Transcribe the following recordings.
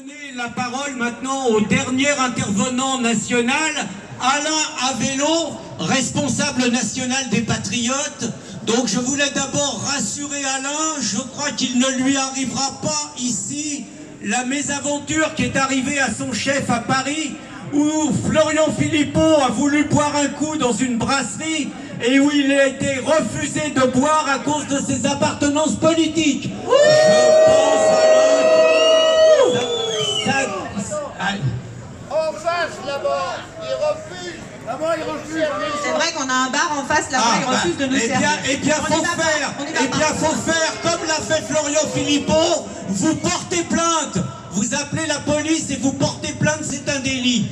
donner la parole maintenant au dernier intervenant national, Alain Avello, responsable national des Patriotes. Donc je voulais d'abord rassurer Alain, je crois qu'il ne lui arrivera pas ici la mésaventure qui est arrivée à son chef à Paris, où Florian Philippot a voulu boire un coup dans une brasserie et où il a été refusé de boire à cause de ses appartenances politiques. Je pense, Alain, En face, là-bas, il refuse. Là-bas, il refuse. C'est vrai qu'on a un bar en face, là-bas, il refuse de nous servir. Eh bien, faut faire comme l'a fait Florian Philippot. Vous portez plainte. Vous appelez la police et vous portez plainte, c'est un délit.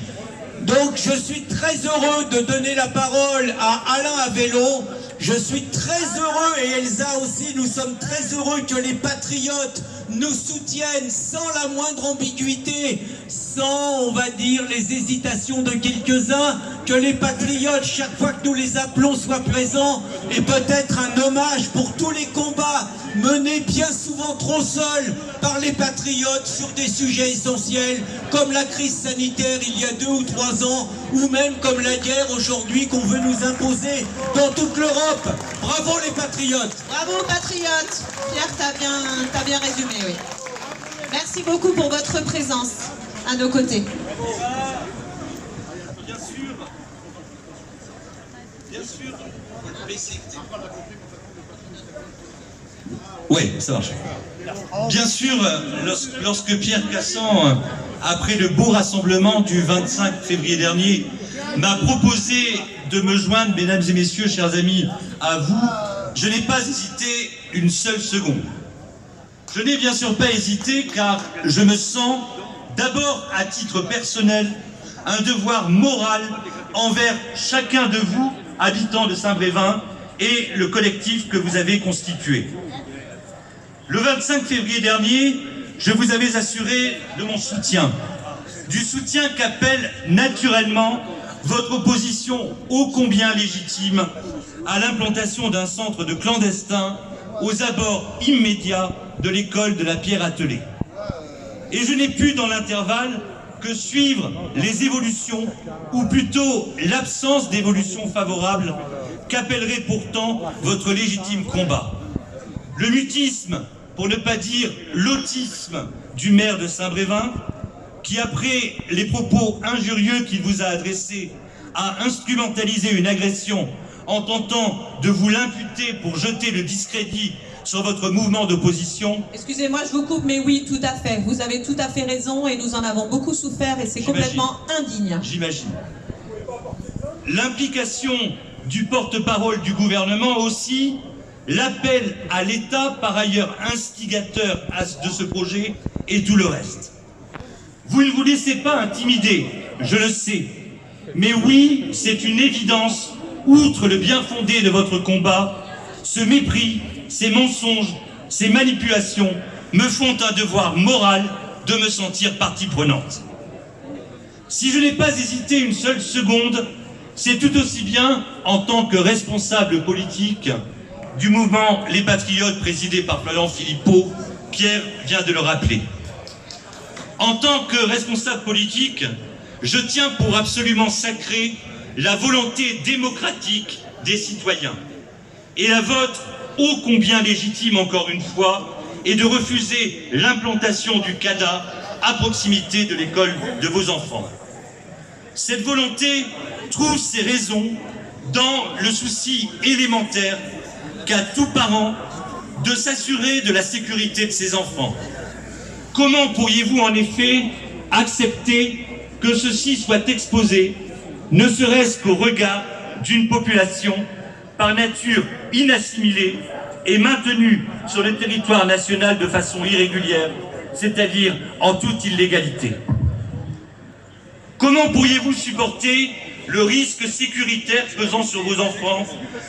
Donc, je suis très heureux de donner la parole à Alain Avello. Je suis très heureux, et Elsa aussi, nous sommes très heureux que les patriotes nous soutiennent sans la moindre ambiguïté, sans, on va dire, les hésitations de quelques-uns, que les patriotes, chaque fois que nous les appelons, soient présents, et peut-être un hommage pour tous les combats menés bien souvent trop seuls par les patriotes sur des sujets essentiels, comme la crise sanitaire il y a 2 ou 3 ans, ou même comme la guerre aujourd'hui qu'on veut nous imposer dans toute l'Europe. Bravo les patriotes! Bravo patriotes! Pierre, t'as bien résumé, oui. Merci beaucoup pour votre présence à nos côtés. Bien sûr. Oui, ça marche. Bien sûr, lorsque Pierre Cassant, après le beau rassemblement du 25 février dernier, m'a proposé de me joindre, mesdames et messieurs, chers amis, à vous, je n'ai pas hésité une seule seconde. Je n'ai bien sûr pas hésité car je me sens, d'abord à titre personnel, un devoir moral envers chacun de vous, habitants de Saint-Brévin, et le collectif que vous avez constitué. Le 25 février dernier, je vous avais assuré de mon soutien, du soutien qu'appelle naturellement votre opposition ô combien légitime à l'implantation d'un centre de clandestins aux abords immédiats de l'école de la Pierre Attelée. Et je n'ai pu dans l'intervalle que suivre les évolutions, ou plutôt l'absence d'évolution favorable, qu'appellerait pourtant votre légitime combat. Le mutisme, pour ne pas dire l'autisme du maire de Saint-Brévin, qui après les propos injurieux qu'il vous a adressés, a instrumentalisé une agression en tentant de vous l'imputer pour jeter le discrédit sur votre mouvement d'opposition. Excusez-moi, je vous coupe, mais oui, tout à fait. Vous avez tout à fait raison et nous en avons beaucoup souffert et c'est complètement indigne. J'imagine. L'implication du porte-parole du gouvernement aussi, l'appel à l'État, par ailleurs instigateur de ce projet, et tout le reste. Vous ne vous laissez pas intimider, je le sais. Mais oui, c'est une évidence, outre le bien fondé de votre combat, ce mépris, ces mensonges, ces manipulations me font un devoir moral de me sentir partie prenante. Si je n'ai pas hésité une seule seconde, c'est tout aussi bien en tant que responsable politique du mouvement Les Patriotes présidé par Florian Philippot, Pierre vient de le rappeler. En tant que responsable politique, je tiens pour absolument sacrée la volonté démocratique des citoyens. Et la vôtre, ô combien légitime encore une fois, est de refuser l'implantation du CADA à proximité de l'école de vos enfants. Cette volonté trouve ses raisons dans le souci élémentaire qu'a tout parent de s'assurer de la sécurité de ses enfants. Comment pourriez-vous en effet accepter que ceux-ci soient exposés, ne serait-ce qu'au regard d'une population par nature inassimilée et maintenue sur le territoire national de façon irrégulière, c'est-à-dire en toute illégalité? Comment pourriez-vous supporter le risque sécuritaire pesant sur vos enfants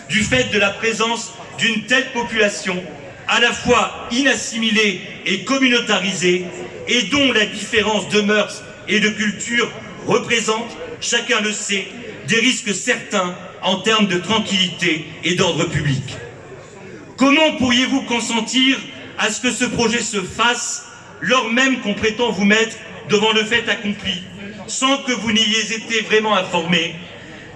du fait de la présence d'une telle population à la fois inassimilée et communautarisée et dont la différence de mœurs et de culture représente, chacun le sait, des risques certains en termes de tranquillité et d'ordre public? Comment pourriez-vous consentir à ce que ce projet se fasse, lors même qu'on prétend vous mettre devant le fait accompli, sans que vous n'ayez été vraiment informé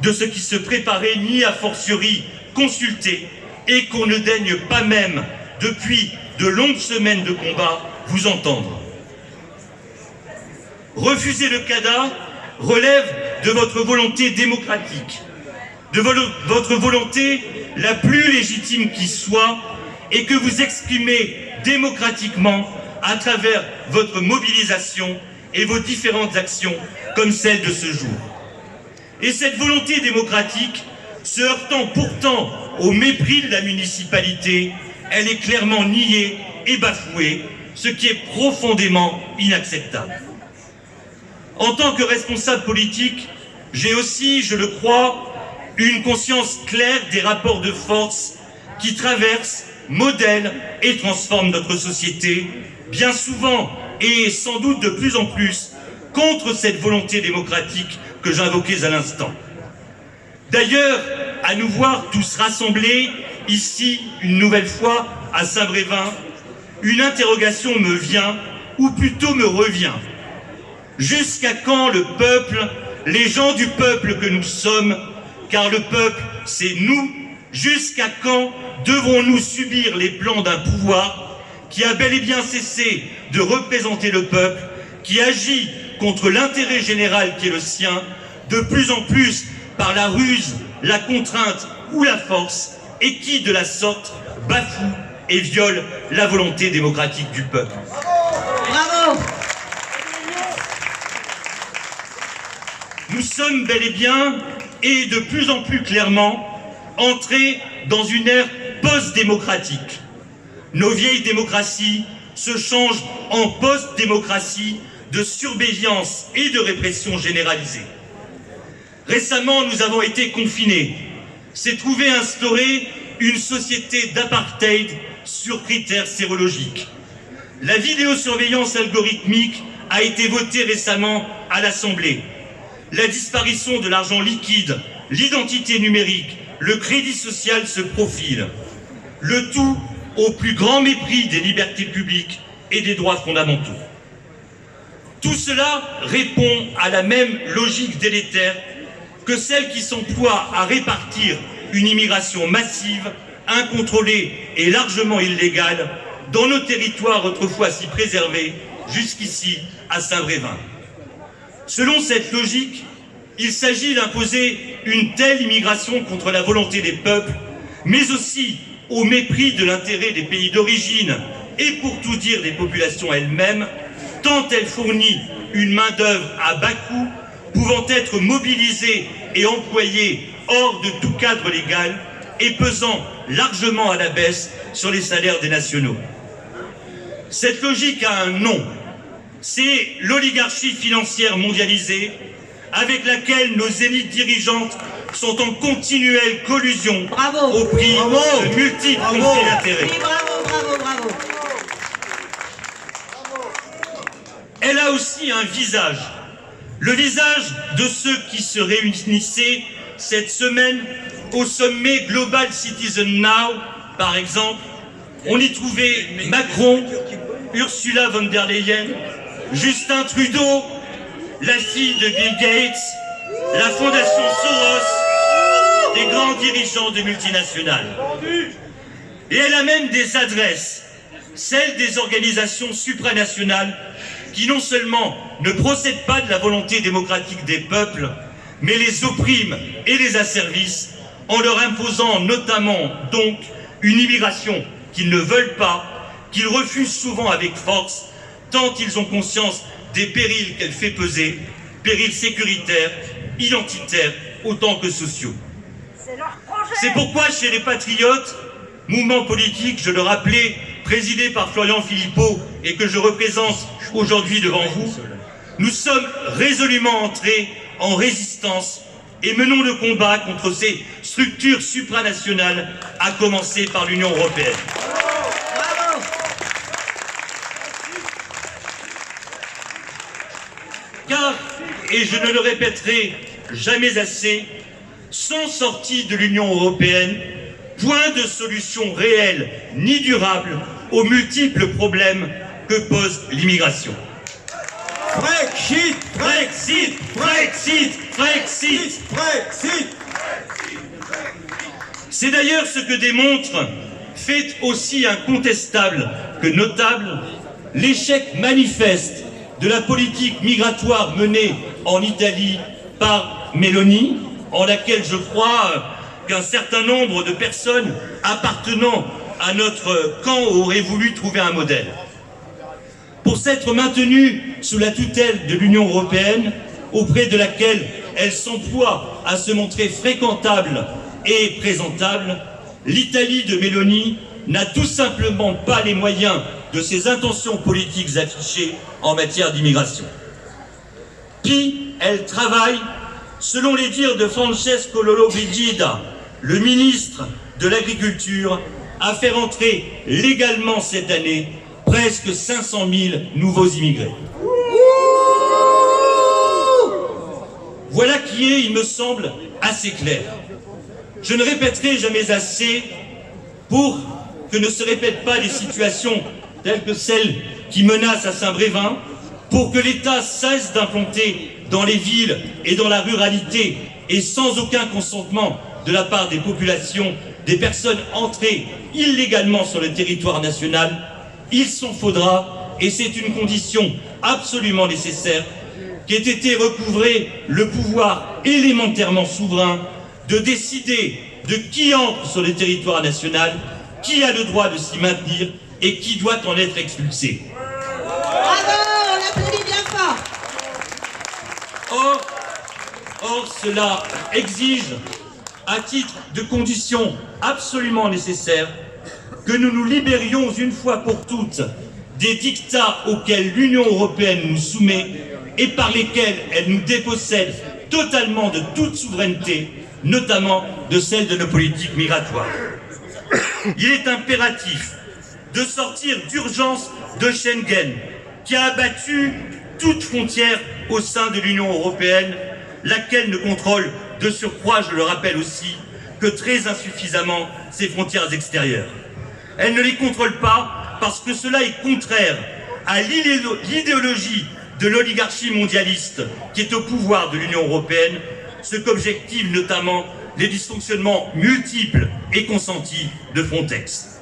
de ce qui se préparait, ni a fortiori consulté, et qu'on ne daigne pas même, depuis de longues semaines de combat, vous entendre. Refuser le CADA relève de votre volonté démocratique, de votre volonté la plus légitime qui soit, et que vous exprimez démocratiquement à travers votre mobilisation et vos différentes actions, comme celle de ce jour. Et cette volonté démocratique, se heurtant pourtant au mépris de la municipalité, elle est clairement niée et bafouée, ce qui est profondément inacceptable. En tant que responsable politique, j'ai aussi, je le crois, une conscience claire des rapports de force qui traversent, modèlent et transforment notre société, bien souvent et sans doute de plus en plus, contre cette volonté démocratique que j'invoquais à l'instant. D'ailleurs, à nous voir tous rassemblés, ici, une nouvelle fois, à Saint-Brévin, une interrogation me vient, ou plutôt me revient. Jusqu'à quand le peuple, les gens du peuple que nous sommes, car le peuple, c'est nous, jusqu'à quand devrons-nous subir les plans d'un pouvoir qui a bel et bien cessé de représenter le peuple, qui agit contre l'intérêt général qui est le sien, de plus en plus par la ruse, la contrainte ou la force, et qui, de la sorte, bafoue et viole la volonté démocratique du peuple. Bravo! Nous sommes bel et bien, et de plus en plus clairement, entrés dans une ère post-démocratique. Nos vieilles démocraties se changent en post-démocratie de surveillance et de répression généralisée. Récemment, nous avons été confinés. S'est trouvé instaurée une société d'apartheid sur critères sérologiques. La vidéosurveillance algorithmique a été votée récemment à l'Assemblée. La disparition de l'argent liquide, l'identité numérique, le crédit social se profilent. Le tout au plus grand mépris des libertés publiques et des droits fondamentaux. Tout cela répond à la même logique délétère que celle qui s'emploie à répartir une immigration massive, incontrôlée et largement illégale dans nos territoires autrefois si préservés, jusqu'ici à Saint-Brévin. Selon cette logique, il s'agit d'imposer une telle immigration contre la volonté des peuples, mais aussi au mépris de l'intérêt des pays d'origine et pour tout dire des populations elles-mêmes, tant elle fournit une main-d'œuvre à bas coût, pouvant être mobilisée et employée hors de tout cadre légal et pesant largement à la baisse sur les salaires des nationaux. Cette logique a un nom, c'est l'oligarchie financière mondialisée avec laquelle nos élites dirigeantes sont en continuelle collusion au prix de multiples conflits d'intérêts. Oui, bravo. Elle a aussi un visage, le visage de ceux qui se réunissaient cette semaine au sommet Global Citizen Now, par exemple. On y trouvait Macron, Ursula von der Leyen, Justin Trudeau, la fille de Bill Gates, la fondation Soros, des grands dirigeants de multinationales. Et elle a même des adresses, celles des organisations supranationales qui non seulement ne procèdent pas de la volonté démocratique des peuples, mais les oppriment et les asservissent en leur imposant notamment donc une immigration qu'ils ne veulent pas, qu'ils refusent souvent avec force, tant ils ont conscience des périls qu'elle fait peser, périls sécuritaires, identitaires, autant que sociaux. C'est pourquoi chez les Patriotes, mouvement politique, je le rappelais, présidé par Florian Philippot et que je représente aujourd'hui devant vous, nous sommes résolument entrés en résistance et menons le combat contre ces structures supranationales, à commencer par l'Union européenne. Car, et je ne le répéterai jamais assez, sans sortie de l'Union européenne, point de solution réelle ni durable aux multiples problèmes que pose l'immigration. Frexit, Frexit. Frexit. C'est d'ailleurs ce que démontre, fait aussi incontestable que notable, l'échec manifeste de la politique migratoire menée en Italie par Meloni, en laquelle je crois qu'un certain nombre de personnes appartenant à notre camp auraient voulu trouver un modèle. Pour s'être maintenue sous la tutelle de l'Union européenne, auprès de laquelle elle s'emploie à se montrer fréquentable et présentable, l'Italie de Meloni n'a tout simplement pas les moyens de ses intentions politiques affichées en matière d'immigration. Puis, elle travaille, selon les dires de Francesco Lollobrigida, le ministre de l'Agriculture, à faire entrer légalement cette année presque 500 000 nouveaux immigrés. Voilà qui est, il me semble, assez clair. Je ne répéterai jamais assez pour que ne se répètent pas des situations telles que celles qui menacent à Saint-Brévin, pour que l'État cesse d'implanter dans les villes et dans la ruralité, et sans aucun consentement de la part des populations, des personnes entrées illégalement sur le territoire national. Il s'en faudra, et c'est une condition absolument nécessaire, qu'ait été recouvré le pouvoir élémentairement souverain de décider de qui entre sur le territoire national, qui a le droit de s'y maintenir et qui doit en être expulsé. Bravo, on l'applaudit bien fort. Or, cela exige, à titre de condition absolument nécessaire, que nous nous libérions une fois pour toutes des dictats auxquels l'Union européenne nous soumet et par lesquels elle nous dépossède totalement de toute souveraineté, notamment de celle de nos politiques migratoires. Il est impératif de sortir d'urgence de Schengen, qui a abattu toute frontière au sein de l'Union européenne, laquelle ne contrôle de surcroît, je le rappelle aussi, que très insuffisamment ses frontières extérieures. Elle ne les contrôle pas parce que cela est contraire à l'idéologie de l'oligarchie mondialiste qui est au pouvoir de l'Union européenne, ce qu'objectivent notamment les dysfonctionnements multiples et consentis de Frontex.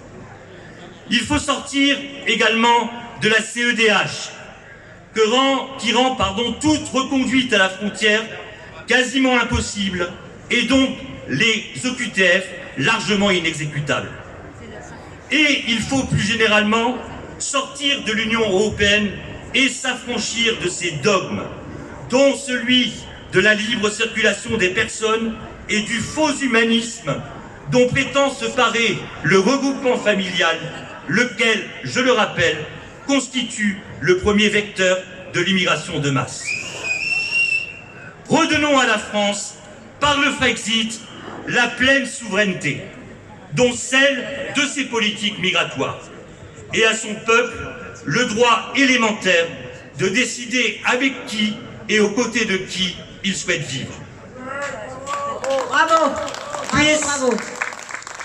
Il faut sortir également de la CEDH, qui rend toute reconduite à la frontière quasiment impossible et donc les OQTF largement inexécutables. Et il faut plus généralement sortir de l'Union européenne et s'affranchir de ses dogmes, dont celui de la libre circulation des personnes et du faux humanisme dont prétend se parer le regroupement familial, lequel, je le rappelle, constitue le premier vecteur de l'immigration de masse. Redonnons à la France, par le Frexit, la pleine souveraineté, dont celle de ses politiques migratoires, et à son peuple le droit élémentaire de décider avec qui et aux côtés de qui il souhaite vivre. Bravo, bravo.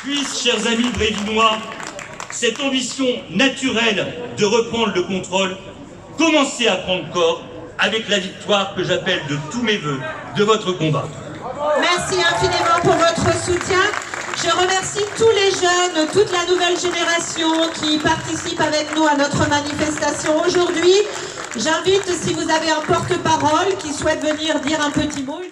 Puisse, chers amis brévinois, cette ambition naturelle de reprendre le contrôle commencer à prendre corps avec la victoire que j'appelle de tous mes voeux de votre combat. Merci infiniment pour votre soutien. Je remercie tous les jeunes, toute la nouvelle génération qui participent avec nous à notre manifestation aujourd'hui. J'invite, si vous avez un porte-parole qui souhaite venir dire un petit mot.